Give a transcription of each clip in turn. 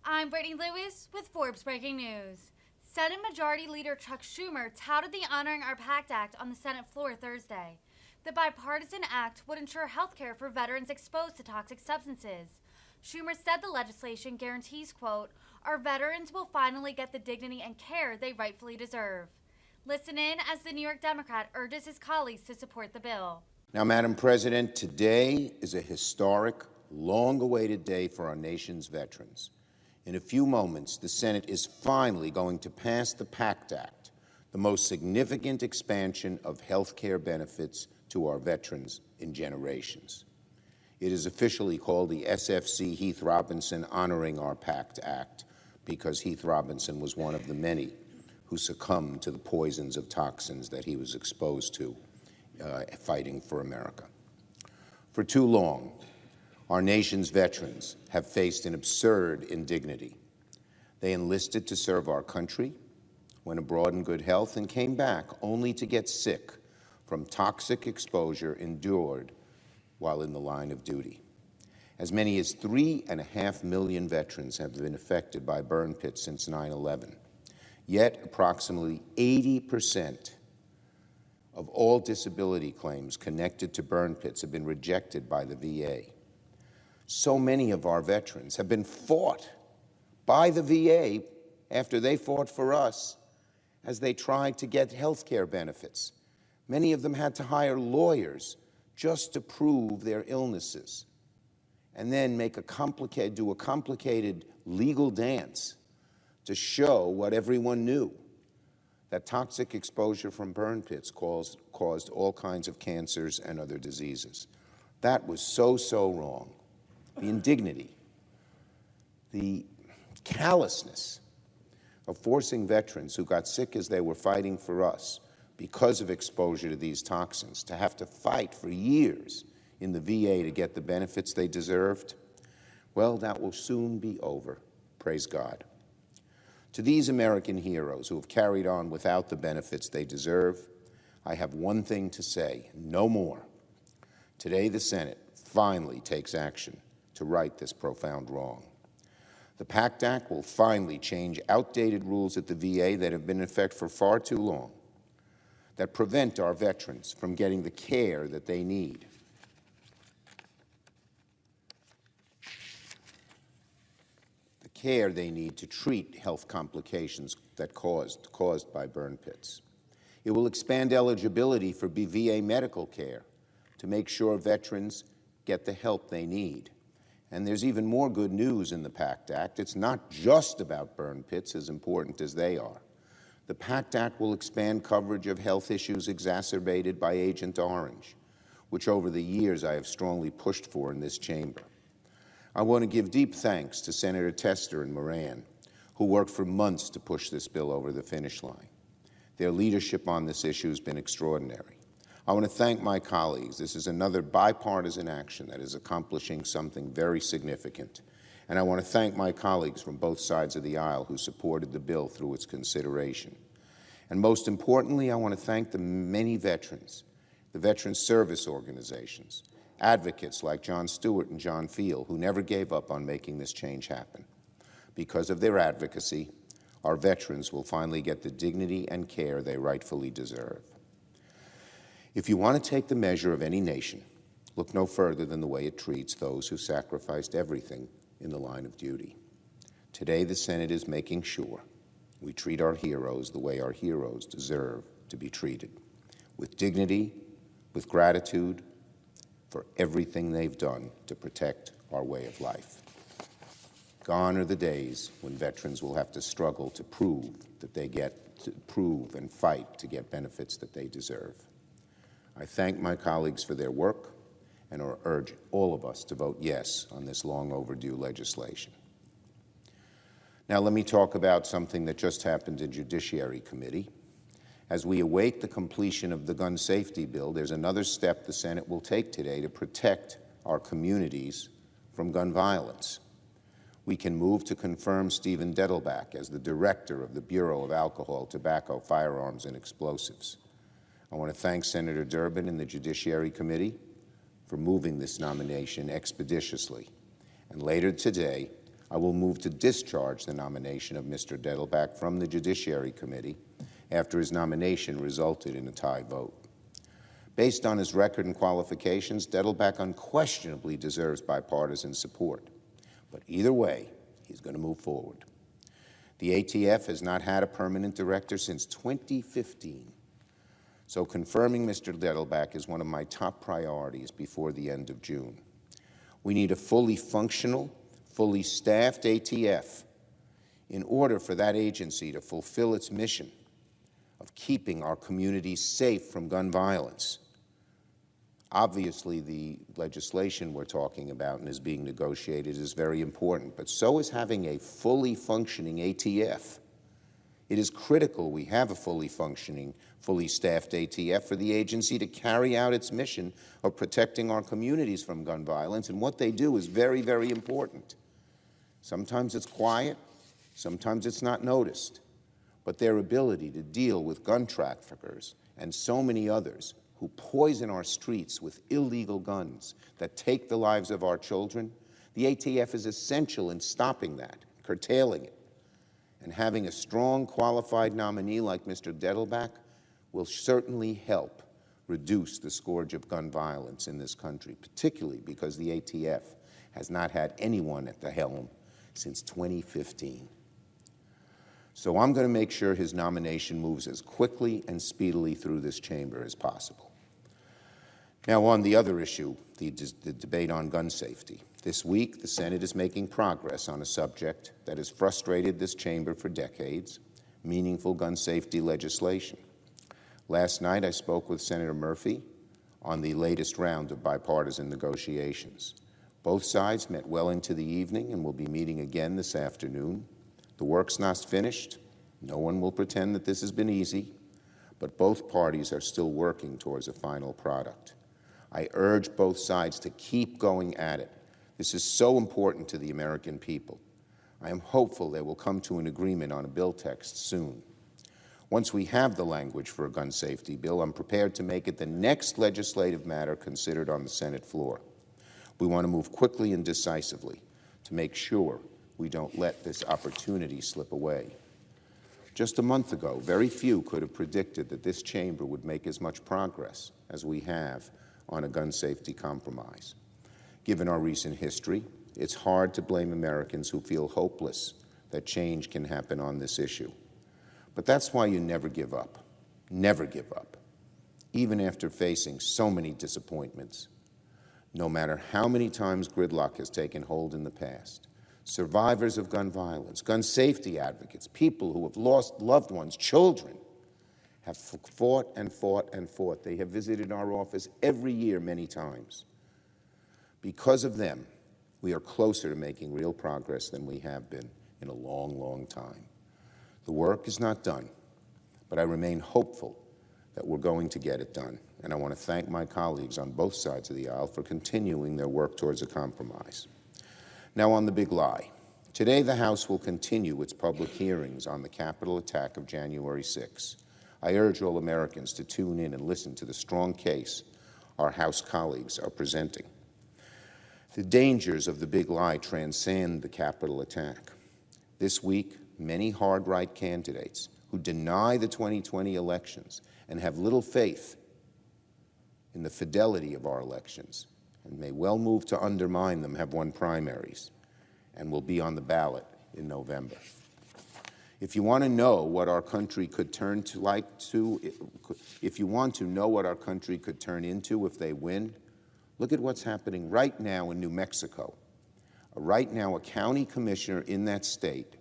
I'm Brittany Lewis with Forbes Breaking News. Senate Majority Leader Chuck Schumer touted the Honoring Our PACT Act on the Senate floor Thursday. The bipartisan act would ensure health care for veterans exposed to toxic substances. Schumer said the legislation guarantees, quote, our veterans will finally get the dignity and care they rightfully deserve. Listen in as the New York Democrat urges his colleagues to support the bill. Now, Madam President, today is a historic, long-awaited day for our nation's veterans. In a few moments, the Senate is finally going to pass the PACT Act, the most significant expansion of health care benefits to our veterans in generations. It is officially called the SFC Heath Robinson Honoring Our PACT Act because Heath Robinson was one of the many who succumbed to the poisons of toxins that he was exposed to fighting for America. For too long, our nation's veterans have faced an absurd indignity. They enlisted to serve our country, went abroad in good health, and came back only to get sick from toxic exposure endured while in the line of duty. As many as 3.5 million veterans have been affected by burn pits since 9/11. Yet approximately 80% of all disability claims connected to burn pits have been rejected by the VA. So many of our veterans have been fought by the VA after they fought for us as they tried to get health care benefits. Many of them had to hire lawyers just to prove their illnesses and then do a complicated legal dance to show what everyone knew, that toxic exposure from burn pits caused all kinds of cancers and other diseases. That was so wrong. The indignity, the callousness of forcing veterans who got sick as they were fighting for us because of exposure to these toxins to have to fight for years in the VA to get the benefits they deserved, well, that will soon be over, praise God. To these American heroes who have carried on without the benefits they deserve, I have one thing to say: no more. Today, the Senate finally takes action to right this profound wrong. The PACT Act will finally change outdated rules at the VA that have been in effect for far too long, that prevent our veterans from getting the care that they need. The care they need to treat health complications that caused by burn pits. It will expand eligibility for VA medical care to make sure veterans get the help they need. And there's even more good news in the PACT Act. It's not just about burn pits, as important as they are. The PACT Act will expand coverage of health issues exacerbated by Agent Orange, which over the years I have strongly pushed for in this chamber. I want to give deep thanks to Senator Tester and Moran, who worked for months to push this bill over the finish line. Their leadership on this issue has been extraordinary. I want to thank my colleagues. This is another bipartisan action that is accomplishing something very significant. And I want to thank my colleagues from both sides of the aisle who supported the bill through its consideration. And most importantly, I want to thank the many veterans, the veteran service organizations, advocates like John Stewart and John Field, who never gave up on making this change happen. Because of their advocacy, our veterans will finally get the dignity and care they rightfully deserve. If you want to take the measure of any nation, look no further than the way it treats those who sacrificed everything in the line of duty. Today, the Senate is making sure we treat our heroes the way our heroes deserve to be treated, with dignity, with gratitude for everything they've done to protect our way of life. Gone are the days when veterans will have to struggle to prove and fight to get benefits that they deserve. I thank my colleagues for their work and urge all of us to vote yes on this long overdue legislation. Now let me talk about something that just happened in Judiciary Committee. As we await the completion of the gun safety bill, there's another step the Senate will take today to protect our communities from gun violence. We can move to confirm Stephen Dettelbach as the director of the Bureau of Alcohol, Tobacco, Firearms, and Explosives. I want to thank Senator Durbin and the Judiciary Committee for moving this nomination expeditiously. And later today, I will move to discharge the nomination of Mr. Dettelbach from the Judiciary Committee after his nomination resulted in a tie vote. Based on his record and qualifications, Dettelbach unquestionably deserves bipartisan support. But either way, he's going to move forward. The ATF has not had a permanent director since 2015, so confirming Mr. Dettelbach is one of my top priorities before the end of June. We need a fully functional, fully staffed ATF in order for that agency to fulfill its mission of keeping our communities safe from gun violence. Obviously, the legislation we're talking about and is being negotiated is very important, but so is having a fully functioning ATF. It is critical we have a fully functioning, fully staffed ATF for the agency to carry out its mission of protecting our communities from gun violence, and what they do is very, very important. Sometimes it's quiet, sometimes it's not noticed, but their ability to deal with gun traffickers and so many others who poison our streets with illegal guns that take the lives of our children, the ATF is essential in stopping that, curtailing it. And having a strong, qualified nominee like Mr. Dettelbach will certainly help reduce the scourge of gun violence in this country, particularly because the ATF has not had anyone at the helm since 2015. So I'm going to make sure his nomination moves as quickly and speedily through this chamber as possible. Now, on the other issue, the debate on gun safety. This week, the Senate is making progress on a subject that has frustrated this chamber for decades, meaningful gun safety legislation. Last night, I spoke with Senator Murphy on the latest round of bipartisan negotiations. Both sides met well into the evening and will be meeting again this afternoon. The work's not finished. No one will pretend that this has been easy, but both parties are still working towards a final product. I urge both sides to keep going at it. This is so important to the American people. I am hopeful they will come to an agreement on a bill text soon. Once we have the language for a gun safety bill, I'm prepared to make it the next legislative matter considered on the Senate floor. We want to move quickly and decisively to make sure we don't let this opportunity slip away. Just a month ago, very few could have predicted that this chamber would make as much progress as we have on a gun safety compromise. Given our recent history, it's hard to blame Americans who feel hopeless that change can happen on this issue. But that's why you never give up, even after facing so many disappointments. No matter how many times gridlock has taken hold in the past, survivors of gun violence, gun safety advocates, people who have lost loved ones, children, have fought and fought and fought. They have visited our office every year many times. Because of them, we are closer to making real progress than we have been in a long, long time. The work is not done, but I remain hopeful that we're going to get it done. And I want to thank my colleagues on both sides of the aisle for continuing their work towards a compromise. Now on the big lie. Today, the House will continue its public hearings on the Capitol attack of January 6. I urge all Americans to tune in and listen to the strong case our House colleagues are presenting. The dangers of the big lie transcend the Capitol attack. This week, many hard-right candidates who deny the 2020 elections and have little faith in the fidelity of our elections and may well move to undermine them have won primaries and will be on the ballot in November. If you want to know what our country could turn if you want to know what our country could turn into if they win, look at what's happening right now in New Mexico. Right now, a county commissioner in that state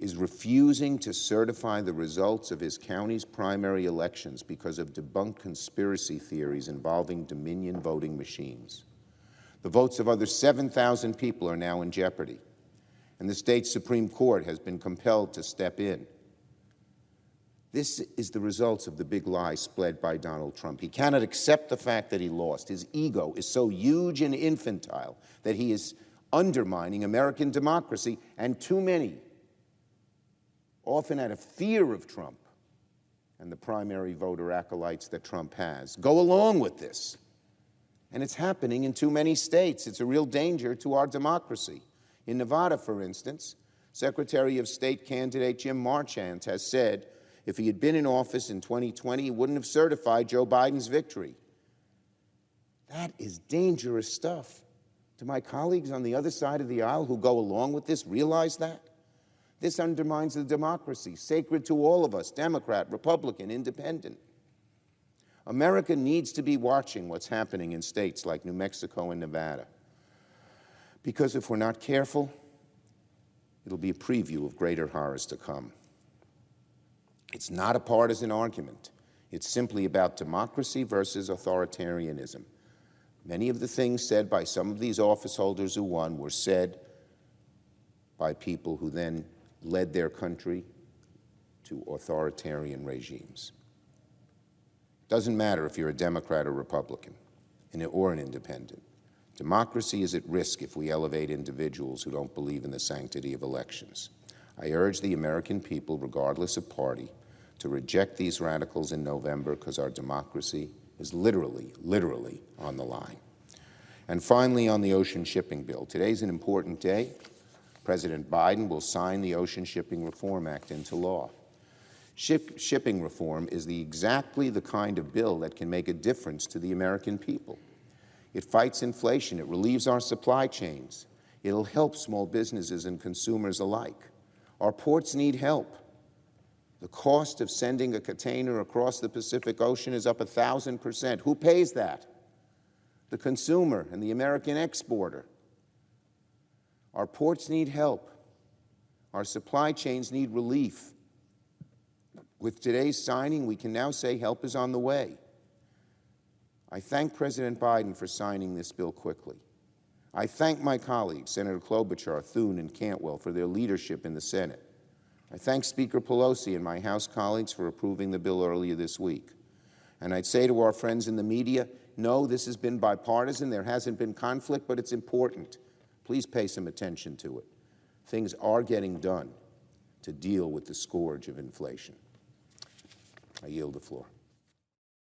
is refusing to certify the results of his county's primary elections because of debunked conspiracy theories involving Dominion voting machines. The votes of other 7,000 people are now in jeopardy, and the state Supreme Court has been compelled to step in. This is the results of the big lie spread by Donald Trump. He cannot accept the fact that he lost. His ego is so huge and infantile that he is undermining American democracy, and too many, often out of fear of Trump and the primary voter acolytes that Trump has, go along with this. And it's happening in too many states. It's a real danger to our democracy. In Nevada, for instance, Secretary of State candidate Jim Marchant has said if he had been in office in 2020, he wouldn't have certified Joe Biden's victory. That is dangerous stuff. Do my colleagues on the other side of the aisle who go along with this realize that? This undermines the democracy, sacred to all of us, Democrat, Republican, Independent. America needs to be watching what's happening in states like New Mexico and Nevada, because if we're not careful, it'll be a preview of greater horrors to come. It's not a partisan argument. It's simply about democracy versus authoritarianism. Many of the things said by some of these office holders who won were said by people who then led their country to authoritarian regimes. Doesn't matter if you're a Democrat or Republican or an independent. Democracy is at risk if we elevate individuals who don't believe in the sanctity of elections. I urge the American people, regardless of party, to reject these radicals in November because our democracy is literally on the line. And finally, on the ocean shipping bill. Today's an important day. President Biden will sign the Ocean Shipping Reform Act into law. Shipping reform is exactly the kind of bill that can make a difference to the American people. It fights inflation. It relieves our supply chains. It'll help small businesses and consumers alike. Our ports need help. The cost of sending a container across the Pacific Ocean is up 1,000%. Who pays that? The consumer and the American exporter. Our ports need help. Our supply chains need relief. With today's signing, we can now say help is on the way. I thank President Biden for signing this bill quickly. I thank my colleagues, Senator Klobuchar, Thune, and Cantwell, for their leadership in the Senate. I thank Speaker Pelosi and my House colleagues for approving the bill earlier this week. And I'd say to our friends in the media, no, this has been bipartisan. There hasn't been conflict, but it's important. Please pay some attention to it. Things are getting done to deal with the scourge of inflation. I yield the floor.